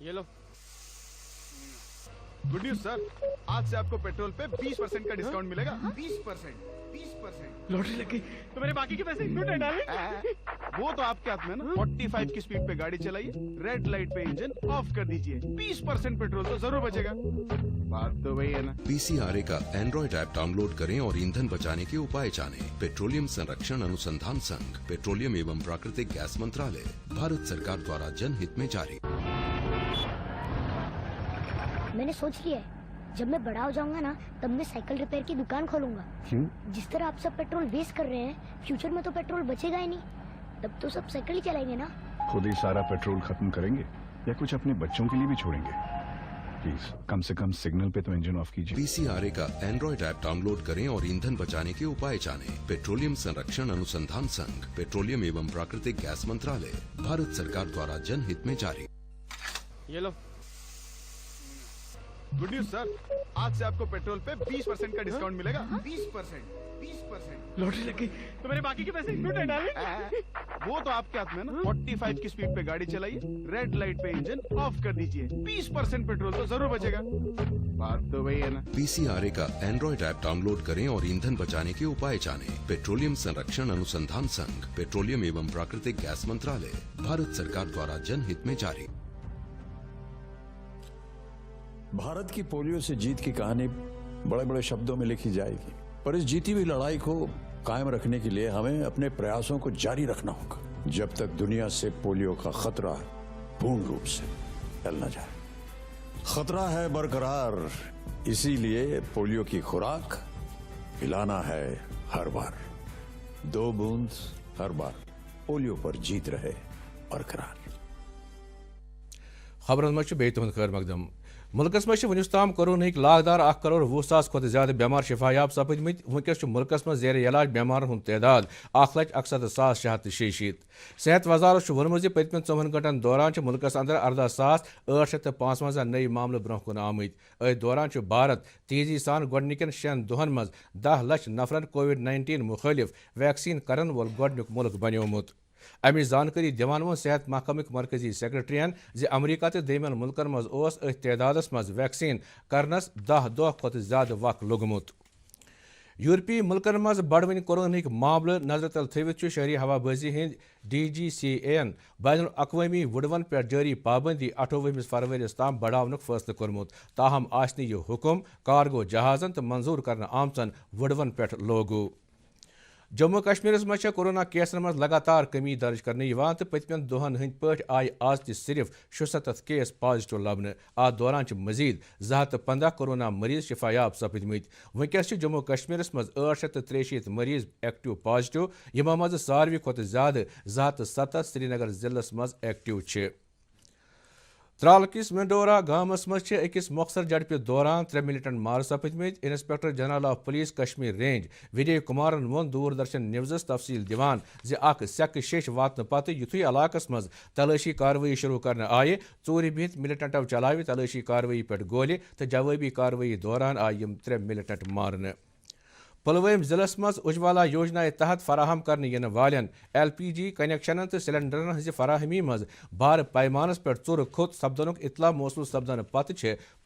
ये लो। Good news sir, आज से आपको पेट्रोल पे 20% का डिस्काउंट मिलेगा। 20%। लॉटरी लग गई तो मेरे बाकी के पैसे क्यों डाले? वो तो आपके हाथ में ना। 45 की स्पीड पे गाड़ी चलाइए, रेड लाइट पे इंजन ऑफ कर दीजिए, 20% पेट्रोल तो जरूर बचेगा। बात तो वही है ना। पीसीआरए का एंड्रॉइड ऐप डाउनलोड करें और ईंधन बचाने के उपाय जानें। पेट्रोलियम संरक्षण अनुसंधान संघ, पेट्रोलियम एवं प्राकृतिक गैस मंत्रालय, भारत सरकार द्वारा जनहित में जारी। मैंने सोच लिया है, जब मैं बड़ा हो जाऊंगा ना, तब मैं साइकिल रिपेयर की दुकान खोलूंगा। क्यों? जिस तरह आप सब पेट्रोल वेस्ट कर रहे हैं, फ्यूचर में तो पेट्रोल बचेगा ही नहीं, तब तो सब साइकिल ही चलाएंगे ना। खुद ही सारा पेट्रोल खत्म करेंगे या कुछ अपने बच्चों के लिए भी छोड़ेंगे? प्लीज कम से कम सिग्नल पे तो इंजन ऑफ कीजिए। पीसीआरए का एंड्रॉइड ऐप डाउनलोड करें और ईंधन बचाने के उपाय जानें। पेट्रोलियम संरक्षण अनुसंधान संघ, पेट्रोलियम एवं प्राकृतिक गैस मंत्रालय, भारत सरकार द्वारा जनहित में जारी। ये लो। गुड न्यूज सर, आज से आपको पेट्रोल पे 20% का डिस्काउंट मिलेगा। 20%। लॉटरी लग गई तो मेरे बाकी के पैसे क्यों डाले? वो तो आपके हाथ में ना। 45 की स्पीड पे गाड़ी चलाइए, रेड लाइट पे इंजन ऑफ कर दीजिए, 20% पेट्रोल तो जरूर बचेगा। बात तो वही है ना। पीसीआरए का एंड्रॉइड ऐप डाउनलोड करें और ईंधन बचाने के उपाय जानें। पेट्रोलियम संरक्षण अनुसंधान संघ, पेट्रोलियम एवं प्राकृतिक गैस मंत्रालय, भारत सरकार द्वारा जनहित में जारी। भारत की पोलियो से जीत की कहानी बड़े बड़े शब्दों में लिखी जाएगी, पर इस जीती हुई लड़ाई को कायम रखने के लिए हमें अपने प्रयासों को जारी रखना होगा, जब तक दुनिया से पोलियो का खतरा पूर्ण रूप से टल न जाए। खतरा है बरकरार, इसीलिए पोलियो की खुराक पिलाना है हर बार। 2 बूंद हर बार, पोलियो पर जीत रहे बरकरार। खबरन मज बे तुहद खैर मकदम। मुल्कस मज वनुस ताम कोरोना लागदार 1,20,000 खुद ज्यादा बेमार शिफायाब सपदमत। वनकस मुल्कस मज जेर इलाज बेमारन हुंद तादाद 1,61,666। सेहत वजारत वोनमुत पतम 4 घंटन दौरान मुल्कस अंदर 18,855 नई मामले ब्रोह कुन आमत। अ दौरान भारत तेजी सान गोडनिकन 6 दोहन मज 10 लाख नफरन कोविड-19 मुखालिफ वैक्सीन करन वोल गोडनिक मुल्क बन्योमुत। अमि जानकारी दिवान वो सेहत महकमक मरकजी सेक्रेटरियन जे अमरीका तो दमन मुल्कन मज तदादस मज वैक्सीन करनस 10 दह खुद ज्यादा वक्त लोगमुत। यूरोपीय मुल्कन मज बढ़वन कोरोना मामले नजर तल थवित शहरी हवाबाजी हंद DGCAN बैन अवी वुडवन पे जारी पाबंदी 28 फरवरी ताम बढ़ावनुक फैसला कोरमुत। ताहम आसने यह हुकुम कार्गो जहाजन तो मंजूर करना आमचन वुडवन पे लागू। जम्मू कश्मीर मज कोरोना केसन मज लगातार कमी दर्ज करने तो पतमन दोहन हंद पे आय आज तक सिर्फ 76 केस पॉजिटिव लबन। आ दौरान मजीद 215 कोरोना मरीज शिफायाब सपदमत। वनकस जम्मू कश्मीर मज 863 मरीज एक्टिव पॉजिटिव, यमो मज सारवी खुद ज्यादा 207 श्रीनगर जिलस मज एक्टिव। त्राल किस मेंडोरा गामस मज अकिस मौखसर झड़प दौरान 3 मिलिटेंट मार सपदमत। Inspector general of police Kashmir range Vijay कुमारन वोन दूरदर्शन न्यूज़स तफसील दिवान जे अख सेक शेश वातन पत युथुई इलाकस मज तलाशी कार्रवाई शुरू करने आये, चोरी बिहत मिलिटेंटो चलाव तलाशी कार्रवाई पे गोली तो जवाबी कार्रवाई दौरान आय 3 मिलिटेंट मारने। पुलवाम जिलस मज उज्ज्वला योजना तहत फराहम करने इन वालन LPG कनेक्शन तो सिलेंडरन हज फराहमी मज बार पैमानस पे चुर खोत सपदनुक इतला मौसूल सपदन पत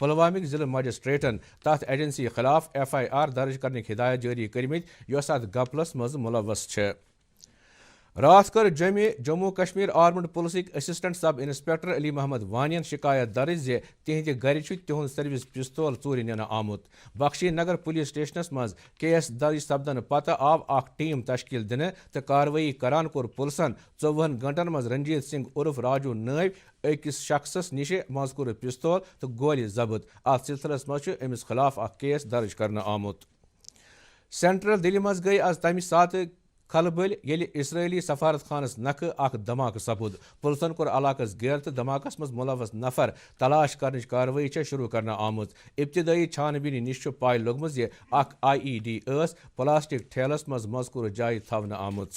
पुलवामिक जिला मजिस्ट्रेटन तथ एजेंसी खिलाफ FIR दर्ज करने हिदायत जारी करमित यस अत गपलस मज मुलवस। रात कर Jammu Kashmir armed police assistant sub inspector Ali Mohammad वानियन शिकायत दर्ज जे तिहद गर तिहुंद सर्विस पिस्तौल चोरी निन आमुत। बख्शी नगर पुलिस स्टेशनस मज केस दर्ज सपदन पत आव अख टीम तश्कील दिन तो कार्रवाई करान कोर पुलिसन 24 घंटन मज रंजीत सिंह उर्फ राजू नैब अकिस शख्सस निश मजकूर पिस्तौल तो गोली जब्त। अत सिलसिलस मज अमिस खिलाफ अख केस दर्ज करने आमुत। सेंट्रल दिल्ली मज गई आज तमि सात खलबल येलि इसराइली सफारत खानस नख अख धमाक सपुद। पुलिसन कोर इलाकस घेर तो धमाकस मज मुलवस नफर तलाश करने कार्रवाई शुरू करना आमुत। इब्तदाई छानबीन निश पाय लोगम जे अख IED प्लास्टिक ठेलस मज मजकूर जाय थवन आमुत।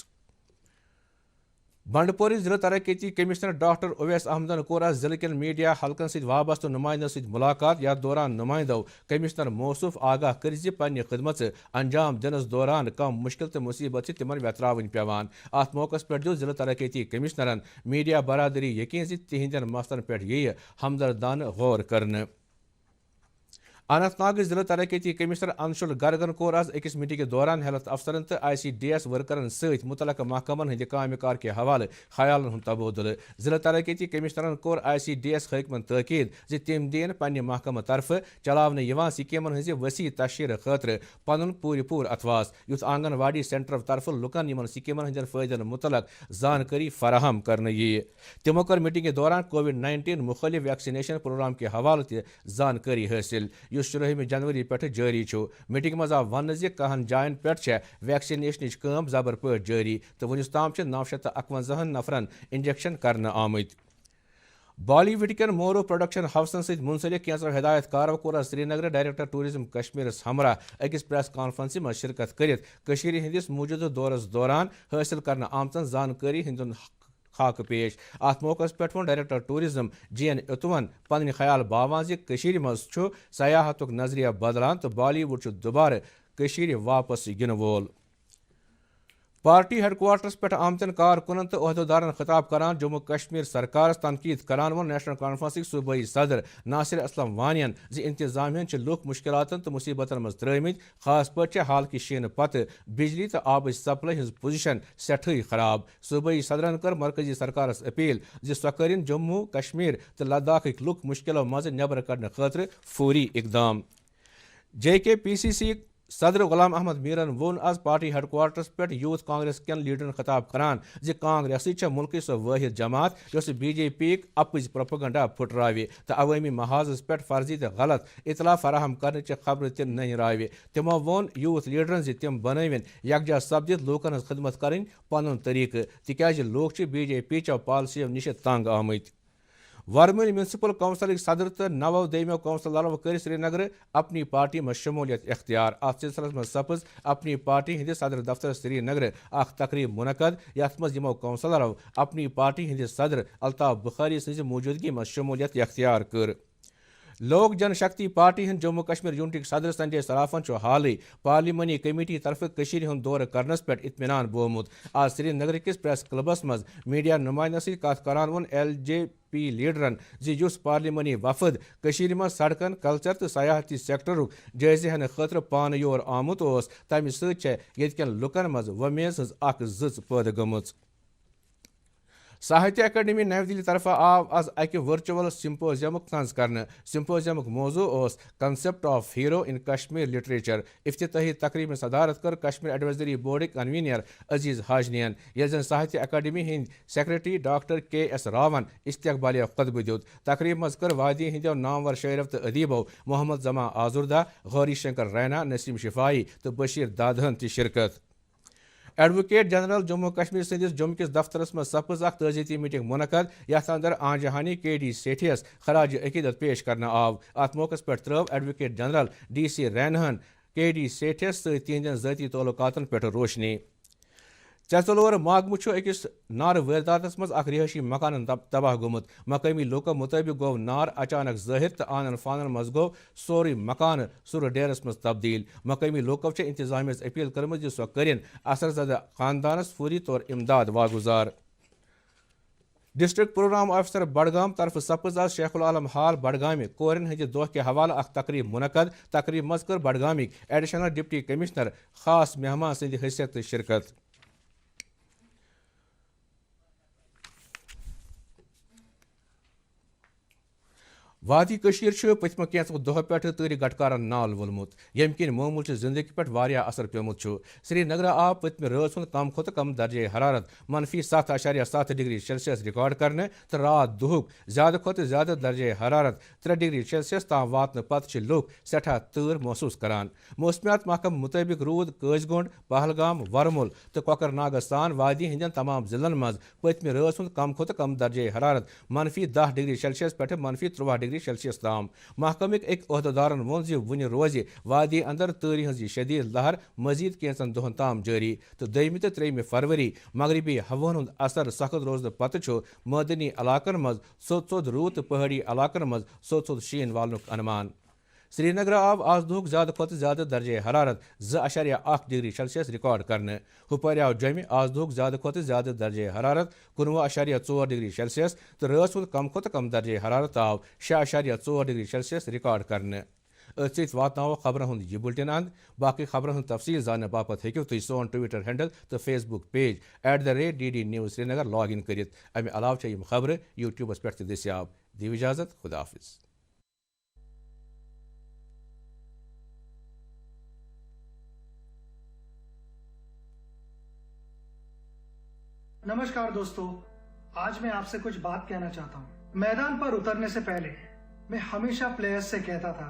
بنڈپور ضلع ترقیتی کمشنر ڈاکٹر اویس احمدن کور آز ضلع کن میڈیا حلقن ست وابستہ نمائندن ست ملاقات یتھ دوران نمائندو کمشنر موصوف آگاہ کر پنہ خدمت انجام دنس دوران کم مشکل تو مصیبت تمن وتراون پیوان ات موقع پہ دیت ضلع ترقیتی کمشنرن میڈیا برادری یقین تہندین مسلن پہ یہ ہمدردانہ غور کرنے اننت ناگ ضلع ترقیتی کمشنر انشل گرگن کور آز أکس میٹنگ کے دوران ہیلتھ افسرن تو ICDS ورکرن ست متعلقہ محکمن ہند کام کار کے حوالہ خیالن ہند تبادلہ ضلع ترقیتی کمشنرن کور ICDS حاکمن تاکید تم دین پنہ محکمہ طرف چلاونہ یوان سکیمن ہز وسیع تشہیر خاطر پن پور اتواس یُتھ آنگن واڑی سینٹر طرف لکن یمن سکیمن ہندین فائدن متعلق زانکاری فراہم کرنے یہ تمو کر میٹنگ کے دوران COVID-19 مختلف ویکسینیشن پروگرام کے حوالہ تہ زانکاری حاصل اس 13 جنوری پہ جاری میٹنگ مز آو ون کہن جائن پہ ویکسینیشن کام زبر پہ جاری تو ونس تام 951 نفرن انجیکشن کرنے آمت بالی ووڈ کن مورو پروڈکشن ہاؤسن ست منسلک کینچو ہدایت کارو کور سری نگر ڈائریکٹر ٹورزم کشمیر ہمراہ أکس پریس کانفرنس مز شرکت کرت ہندس موجودہ دورس دوران حاصل کرنے آمتن زانکاری ہند خاک پیش ات موقع پہ ڈائریکٹر ٹورزم GN اتون پن خیال باوان مز سیاحت نظریہ بدلان تو بالی ووڈ دوبارہ واپس ین وول پارٹی ہیڈ کوارٹرس پہ آمتن کارکنن تو عہدیدارن خطاب کران جموں کشمیر سرکارس تنقید کران ون نیشنل کانفرنسک صوبائی صدر ناصر اسلم وانین انتظامیہ لوک مشکلاتن تو مصیبتن مز ترمت خاص پہ حال کی شین پتہ بجلی تو آب سپلائی ہز پوزیشن سٹھے خراب صوبائی صدرن کر مرکزی سرکارس اپیل سو کرن جموں کشمیر تو لداخ لوک مشکلوں مز نبر کڑنے خاطر فوری اقدام JKPCC صدر غلام احمد میرن وون آز پارٹی ہیڈ کوارٹرس پہ یوتھ کانگریس کن لیڈرن خطاب کران کانگریس ملک سو واحد جماعت اس BJP اپز پروپیگنڈا پھٹراوِ تو عوامی محاذ پہ فرضی تو غلط اطلاع فراہم کرنے خبر تہ نہراوِ تمو وون یوتھ لیڈرن تم بنوین یکجا سپدت لوکن ہز خدمت کریں پن طریقہ تکیاز لوک BJP چو پالسیو نش تنگ آمت ورمل میونسپل کونسلک صدر تو 9 دیمو کونسلرو کر سری نگر اپنی پارٹی میں شمولیت اختیار ات سلسلس میں سپز اپنی پارٹی ہند صدر دفتر سری نگر اخ تقریب منعقد یت مز یمو کونسلرو اپنی پارٹی ہند صدر الطاف بخاری سز موجودگی میں شمولیت اختیار کر لوک جن شکتی پارٹی ہند جموں کشمیر یونٹک صدر سنجے سرافن حالی پارلیمانی کمیٹی طرف ہند دور کرنس پہ اطمینان بومت آج سری نگر کس پریس کلبس مز میڈیا نمائندن ست کت کران ون LJP لیڈرن اس پارلیمانی وفد مز سڑکن کلچر تو سیاحتی سیکٹر جائزہ ہن خاطر پان یور آمت تمہ ستن لکن مز ومیز ہز اخ زچ پید گمت ساہتیہ اکیڈمی نئی دہلی طرف آو آز اکہ ورچوئل سمپوزیم طنز کرنے سمپوزیم موضوع concept of hero in Kashmir literature افتتاحی تقریب میں صدارت کر کشمیر ایڈوائزری بورڈ کنوینر عزیز حاجنین یل زن ساہتیہ اکیڈمی ہند سیکریٹری ڈاکٹر KS راون استقبالیہ خطبہ دیت تقریب مز کر وادی ہندو نامور شاعرو تو ادیبو محمد زمان آزردہ غوری شنکر رینا نسیم شفائی تو بشیر دادہن تہ شرکت ایڈوکیٹ جنرل جموں کشمیر سندس جم کس دفترس میں سپز اخ تعزیتی میٹنگ منعقد یتھ اندر آنجہانی KD سیٹھیس خراج عقیدت پیش کرنے آو ات موقع پہ ترو ایڈوکیٹ جنرل DC رینہن KD سیٹھیس تہندین ذاتی تعلقاتن پہ روشنی چتلور ماگمہ أکس نار وارداتس مز اخ رہائشی مکان تباہ گومت مقامی لوکو مطابق گو نار اچانک ظاہر تو آنن فانن مز گو سوری مکان سر ڈیرس مز تبدیل مقامی لوکو انتظامیہ اپیل کرمت سو کرن اثر زدہ خاندانس فوری طور امداد واگزار ڈسٹرکٹ پروگرام آفیسر بڈگام طرف سپز آز شیخ العالم ہال بڈگام کورن ہند دہ کے حوالہ اخ تقریب منعقد تقریب مز کر بڈگامک ایڈیشنل ڈپٹی کمشنر خاص مہمان سند حیثیت شرکت وادی کشیر پتم کینچو دہ پہ تاری گٹکارن نال ولمت یم کن معمول زندگی پہ اثر پیومت سری نگر آو پتم رات ہند کم کھت کم درجہ حرارت -7.7 ڈگری سیلسیس ریکارڈ کرنے تو رات دہک زیادہ کھت زیادہ درجہ حرارت 3 ڈگری سیلسیس تام واتن پتہ لوک سٹھا تر محسوس کران موسمیات محکمہ مطابق رود قاض گنڈ پہلگام ورمل تو کوکر ناگ سان وادی ہندین تمام ضلعن مز پتم رات ہند کم کھت کم درجہ حرارت -10 ڈگری سیلسیس پہ -13 ڈگری सेल्सियस तام। महकमक एक अहदेदारन वोन ज वुन रोज वादी अंदर तरी हज शदीद लहर मजीद कैंचन दोहन ताम जारी तो 2 तो 3 फरवरी मगरबी हवन हुंद असर सख्त रोजन पत्त मदनी इलाकन मज सोद रूत पहाड़ी इलाकन मज सोद शीन वालनुक अनुमान। श्रीनगर आव आज दुख ज्यादा खुद ज्यादा दर्जे हरारत 2.1 डिग्री सेल्सियस रिकॉर्ड करने। हुपर आव जम आज दुख ज्यादा खुद ज्यादा दर्जे हरारत 19.4 डिग्री सेल्सियस तो रात सुद कम खुद कम दर्जे हरारत आव 6.4 डिग्री सेल्सियस रिकॉर्ड करने। वाताव खबर हुंद यह बुलेटिन अंद। बाकी खबर हुंद तफसील जानने बापत हेकिव तुम सोन ट्विटर हैंडल तो Facebook page @DD News Srinagar log in करित। अमे अलाव यम खबर यूट्यूबस पे दस्याब। दी इजाजत, खुदा हाफिज। नमस्कार दोस्तों, आज मैं आपसे कुछ बात कहना चाहता हूँ। मैदान पर उतरने से पहले मैं हमेशा प्लेयर्स से कहता था